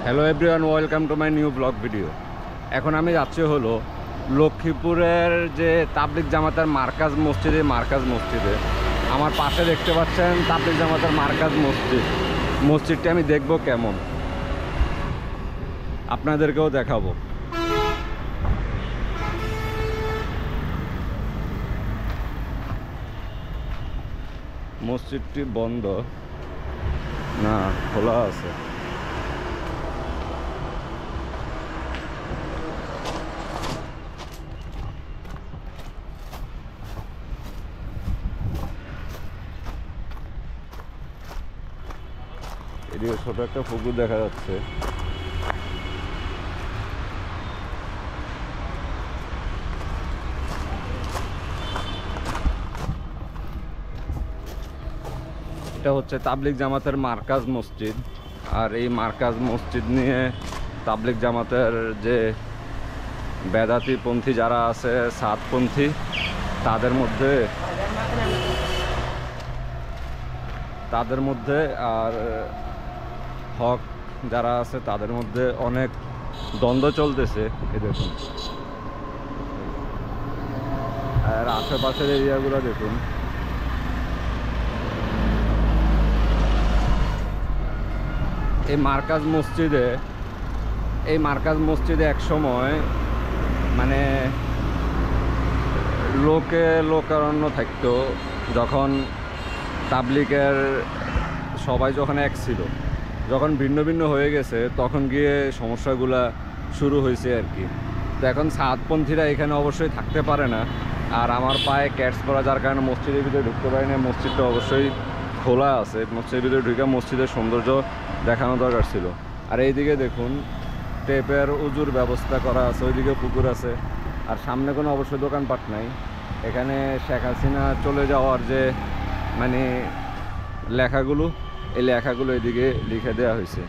Hello everyone, welcome to my new blog video. এখন আমি যাচ্ছি হলো লক্ষ্মীপুরের যে তাবলিগ জামাতের মার্কাজ মসজিদে। আমার পাশে দেখতে পাচ্ছেন তাবলিগ জামাতের মার্কাজ মসজিদটি আমি দেখব কেমন, আপনাদেরকেও দেখাবো। মসজিদটি বন্ধ না, খোলা আছে। এদিকে ছোট একটা পুকুর দেখা যাচ্ছে। এটা হচ্ছে তাবলিগ জামাতের মার্কাজ মসজিদ। আর এই মার্কাজ মসজিদ নিয়ে তাবলিগ জামাতের যে বেদাতিপন্থী যারা আছে, সাতপন্থী, তাদের মধ্যে আর হক যারা আছে তাদের মধ্যে অনেক দ্বন্দ্ব চলতেছে। এই দেখুন, আর আশেপাশের এরিয়াগুলো দেখুন। এই মার্কাজ মসজিদে এক সময় মানে লোকারণ্য থাকতো। যখন তাবলিগের সবাই যখন এক ছিল, যখন ভিন্ন ভিন্ন হয়ে গেছে তখন গিয়ে সমস্যাগুলা শুরু হয়েছে আর কি। তো এখন সাতপন্থীরা এখানে অবশ্যই থাকতে পারে না। আর আমার পায়ে ক্যাটস পরা, যার কারণে মসজিদের ভিতরে ঢুকতে পারি না। মসজিদটা অবশ্যই খোলা আছে, মসজিদের ভিতরে ঢুকে মসজিদের সৌন্দর্য দেখানো দরকার ছিল। আর এইদিকে দেখুন টেপের উজুর ব্যবস্থা করা আছে, ওইদিকে পুকুর আছে। আর সামনে কোনো অবশ্যই দোকানপাট নাই। এখানে শেখ হাসিনা চলে যাওয়ার যে মানে লেখাগুলো, এই লেখাগুলো এদিকে লিখে দেওয়া হয়েছে।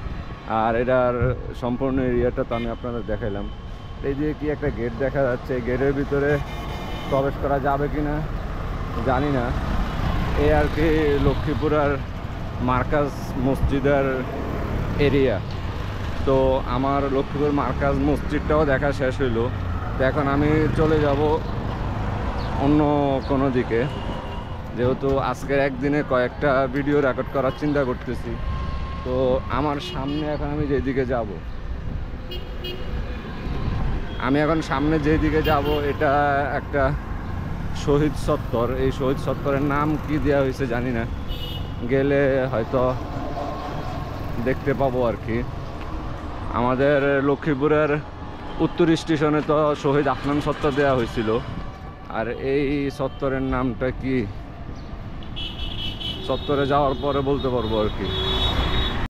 আর এটার সম্পূর্ণ এরিয়াটা তো আমি আপনাদের দেখাইলাম। এইদিকে কি একটা গেট দেখা যাচ্ছে, গেটের ভিতরে প্রবেশ করা যাবে কি না জানি না। এই আর কি লক্ষ্মীপুরের মার্কাজ মসজিদের এরিয়া। তো আমার লক্ষ্মীপুর মার্কাজ মসজিদটাও দেখা শেষ হইলো। তো এখন আমি চলে যাব অন্য কোনো দিকে, যেহেতু আজকের একদিনে কয়েকটা ভিডিও রেকর্ড করার চিন্তা করতেছি। তো আমার সামনে এখন আমি যেদিকে যাব, এটা একটা শহীদ চত্বর। এই শহীদ চত্বরের নাম কি দেওয়া হয়েছে জানি না, গেলে হয়তো দেখতে পাবো আর কি। আমাদের লক্ষ্মীপুরের উত্তর স্টেশনে তো শহীদ আফনান চত্বর দেওয়া হয়েছিল। আর এই চত্বরের নামটা কি, চত্বরে যাওয়ার পরে বলতে পারবো আর কি।